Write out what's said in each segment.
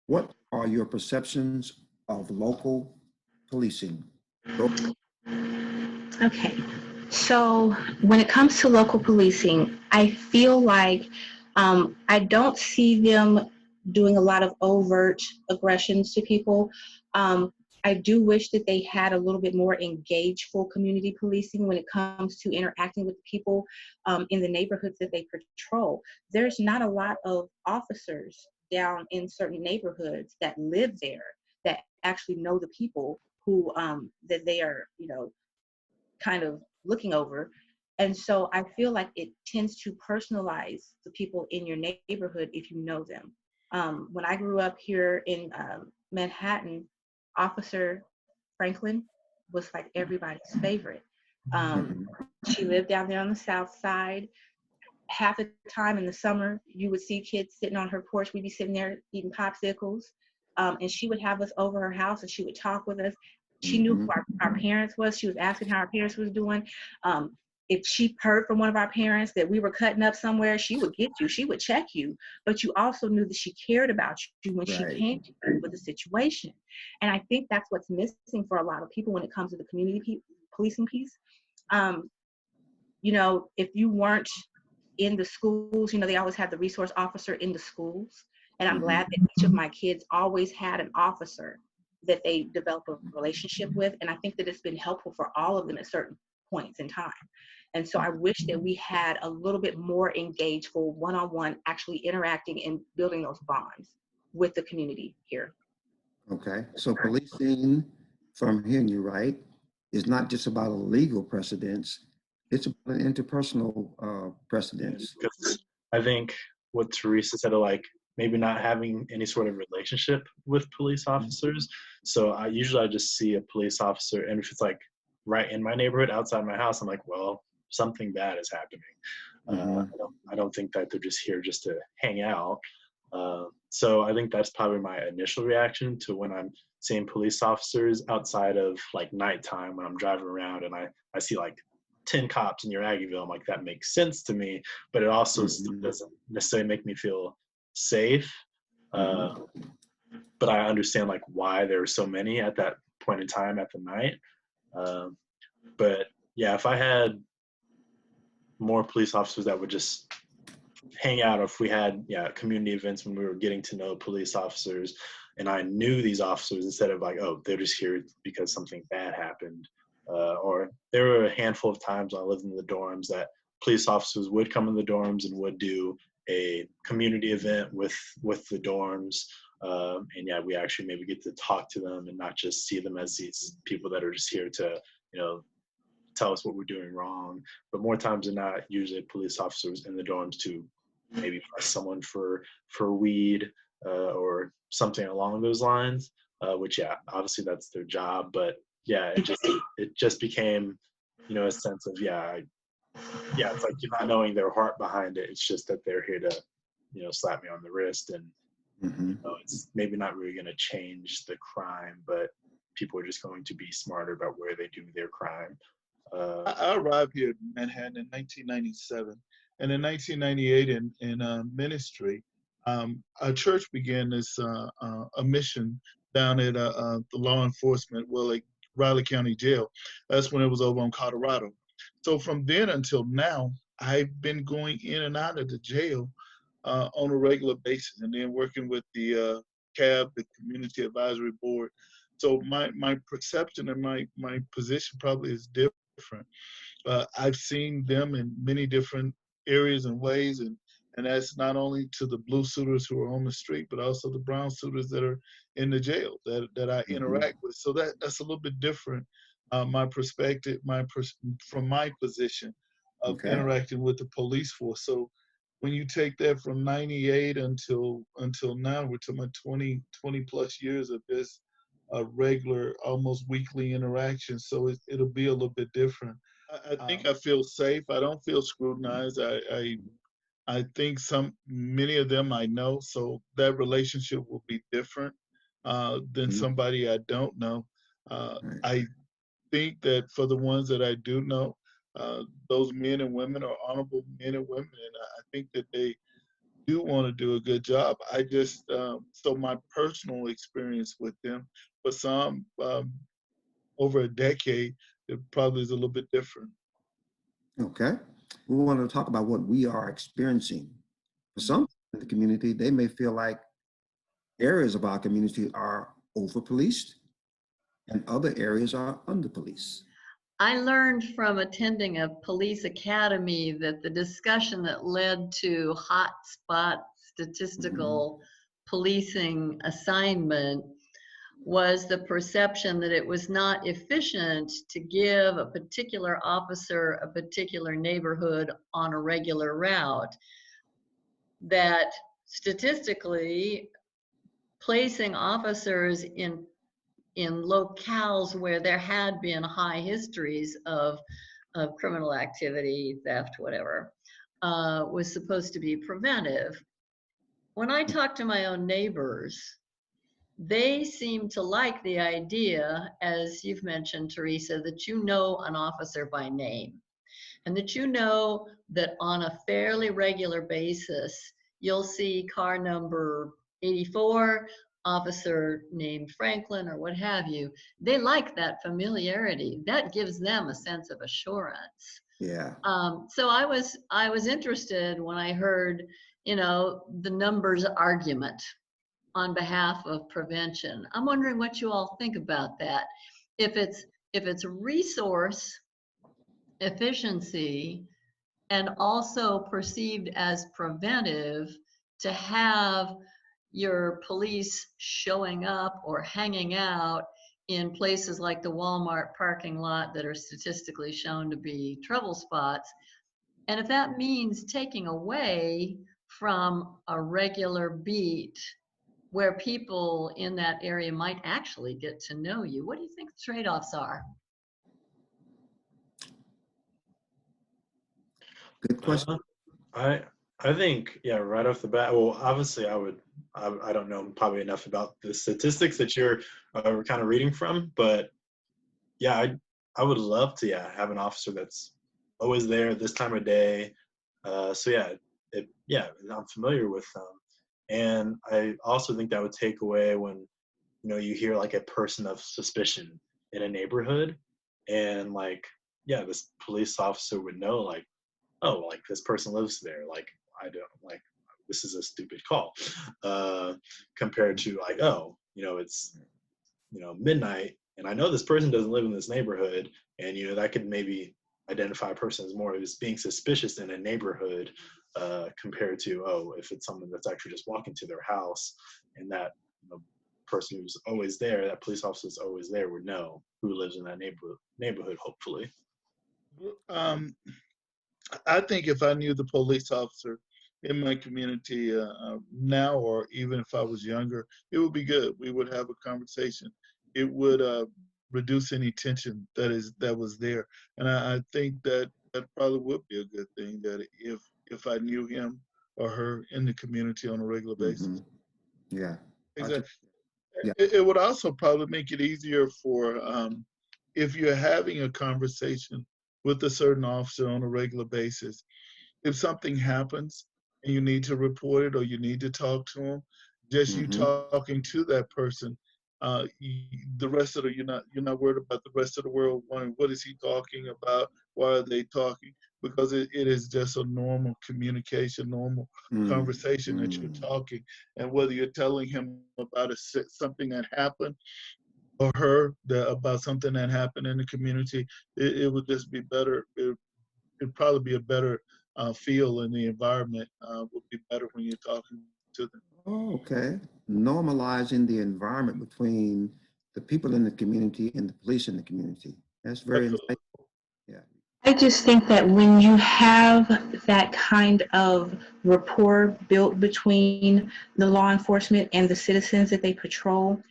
What are your perceptions of local policing? Go. Okay. So when it comes to local policing, I feel like I don't see them doing a lot of overt aggressions to people. Um, I do wish that they had a little bit more engageful community policing when it comes to interacting with people in the neighborhoods that they patrol. There's not a lot of officers down in certain neighborhoods that live there that actually know the people who that they are, kind of looking over. And so I feel like it tends to personalize the people in your neighborhood if you know them. When I grew up here in Manhattan, Officer Franklin was like everybody's favorite. Um, Mhm. she lived down there on the south side. Half the time in the summer, you would see kids sitting on her porch. We'd be sitting there eating popsicles. And she would have us over her house and she would talk with us. She knew who Mhm. our parents was. She was asking how our parents was doing. If she heard from one of our parents that we were cutting up somewhere, she would get you. She would check you. But you also knew that she cared about you when she Right. came to you with a situation. And I think that's what's missing for a lot of people when it comes to the community policing piece. Um, if you weren't in the schools, they always have the resource officer in the schools. And I'm glad Mhm. that each of my kids always had an officer that they develop a relationship with. And I think that it's been helpful for all of them at certain points in time. And so I wish that we had a little bit more engageful one-on-one, actually interacting and building those bonds with the community here. Okay. So policing, if I'm hearing you right, is not just about a legal precedence, it's about an interpersonal precedence. Because I think what Teresa said, like maybe not having any sort of relationship with police officers. So I just see a police officer, and if it's like right in my neighborhood, outside my house, I'm like, well, something bad is happening. Hmm. I don't think that they're just here just to hang out. So I think that's probably my initial reaction to when I'm seeing police officers outside of like nighttime when I'm driving around and I see like 10 cops in your Aggieville. I'm like, that makes sense to me, but it also still Hmm. doesn't necessarily make me feel safe. Uh, Hmm. but I understand like why there were so many at that point in time at the night. Um, but yeah, if I had more police officers that would just hang out, or if we had community events when we were getting to know police officers and I knew these officers instead of like, oh, they're just here because something bad happened. Or there were a handful of times when I lived in the dorms that police officers would come in the dorms and would do a community event with the dorms. And yeah, we actually maybe get to talk to them and not just see them as these people that are just here to, you know, tell us what we're doing wrong. But more times than not, usually police officers in the dorms to maybe press someone for weed or something along those lines. Which yeah, obviously that's their job, but yeah, it just became a sense of yeah, it's like you're not knowing their heart behind it. It's just that they're here to slap me on the wrist, and Hmm. it's maybe not really going to change the crime, but people are just going to be smarter about where they do their crime. I arrived here in Manhattan in 1997, and in 1998 in ministry, our church began this a mission down at the law enforcement, well, like Riley County Jail. That's when it was over on Colorado. So from then until now, I've been going in and out of the jail on a regular basis, and then working with the CAB, the Community Advisory Board. So my perception and my position probably is different. I've seen them in many different areas and ways, and that's not only to the blue suiters who are on the street, but also the brown suiters that are in the jail that I Hmm. interact with. So that's a little bit different. My perspective, from my position of Okay. interacting with the police force. So when you take that from 98 until now, we're talking about 20 plus years of this regular, almost weekly interaction. So it'll be a little bit different. I think I feel safe. I don't feel scrutinized. I think many of them I know, so that relationship will be different than Mhm. somebody I don't know. Right. I think that for the ones that I do know, those men and women are honorable men and women, and I think that do want to do a good job. I just, so my personal experience with them, for some, over a decade, it probably is a little bit different. Okay. We want to talk about what we are experiencing. For some in the community, they may feel like areas of our community are over policed and other areas are under policed. I learned from attending a police academy that the discussion that led to hotspot statistical policing assignment was the perception that it was not efficient to give a particular officer a particular neighborhood on a regular route. That statistically, placing officers in locales where there had been high histories of criminal activity, theft, whatever, was supposed to be preventive. When I talk to my own neighbors, they seem to like the idea, as you've mentioned, Teresa, that you know an officer by name, and that you know that on a fairly regular basis, you'll see car number 84, officer named Franklin, or what have you. They like that familiarity. That gives them a sense of assurance. Yeah. So I was interested when I heard, the numbers argument on behalf of prevention. I'm wondering what you all think about that. If it's resource efficiency and also perceived as preventive to have your police showing up or hanging out in places like the Walmart parking lot that are statistically shown to be trouble spots. And if that means taking away from a regular beat where people in that area might actually get to know you, what do you think the trade-offs are? Good question. I think, yeah, right off the bat, well, obviously I don't know probably enough about the statistics that you're kind of reading from, but yeah, I would love to, yeah, have an officer that's always there at this time of day. So yeah, I'm familiar with them. And I also think that would take away when, you hear like a person of suspicion in a neighborhood, and like, yeah, this police officer would know, like, oh, like this person lives there. Like, I don't like, this is a stupid call, compared to like, oh, it's, midnight, and I know this person doesn't live in this neighborhood, and that could maybe identify a person as more as being suspicious in a neighborhood, compared to, oh, if it's someone that's actually just walking to their house, and that person who's always there, that police officer is always there, would know who lives in that neighborhood, hopefully. I think if I knew the police officer in my community now, or even if I was younger, it would be good. We would have a conversation. It would reduce any tension that was there, and I think that probably would be a good thing. That if I knew him or her in the community on a regular basis. Yeah. Exactly. Yeah. It would also probably make it easier for if you're having a conversation with a certain officer on a regular basis. If something happens and you need to report it or you need to talk to them, just you talking to that person, the rest of the you're not worried about the rest of the world wondering what is he talking about, why are they talking, because it is just a normal communication, normal conversation that you're talking, and whether you're telling him about something that happened or her about something that happened in the community, it would just be better. It'd probably be a better feel in the environment, would be better when you're talking to them. Oh, okay. Normalizing the environment between the people in the community and the police in the community. That's very Absolutely. insightful. Yeah. I just think that when you have that kind of rapport built between the law enforcement and the citizens that they patrol,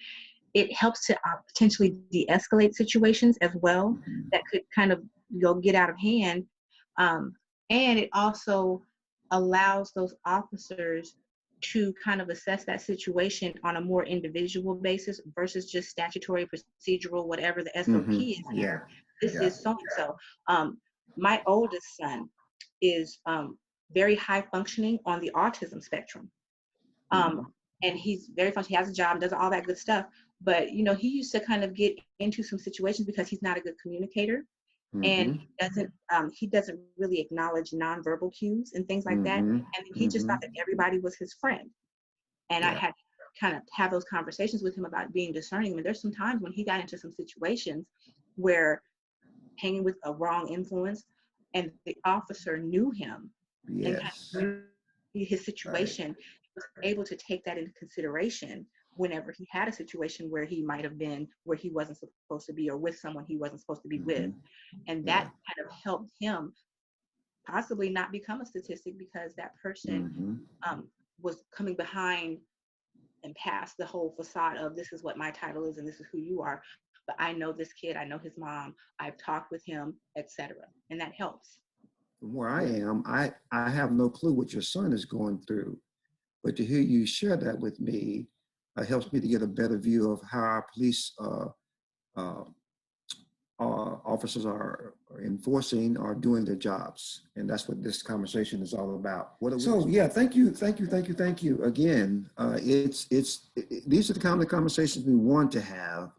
it helps to potentially de-escalate situations as well that could kind of get out of hand. And it also allows those officers to kind of assess that situation on a more individual basis versus just statutory, procedural, whatever the SOP is here. Yeah. This is so-and-so. My oldest son is very high functioning on the autism spectrum. And he's very functional. He has a job, does all that good stuff. But, you know, he used to kind of get into some situations because he's not a good communicator. And he doesn't really acknowledge nonverbal cues and things like that. And he just thought that everybody was his friend. And I had to kind of have those conversations with him about being discerning. I mean, there's some times when he got into some situations where hanging with a wrong influence, and the officer knew him and kind of knew his situation, was able to take that into consideration whenever he had a situation where he might have been where he wasn't supposed to be, or with someone he wasn't supposed to be with. And that kind of helped him possibly not become a statistic, because that person was coming behind and past the whole facade of, this is what my title is and this is who you are. But I know this kid, I know his mom, I've talked with him, etc. And that helps. Where I am, I have no clue what your son is going through, but to hear you share that with me helps me to get a better view of how our police officers are enforcing or doing their jobs. And that's what this conversation is all about. So yeah, thank you again. These are the kind of conversations we want to have.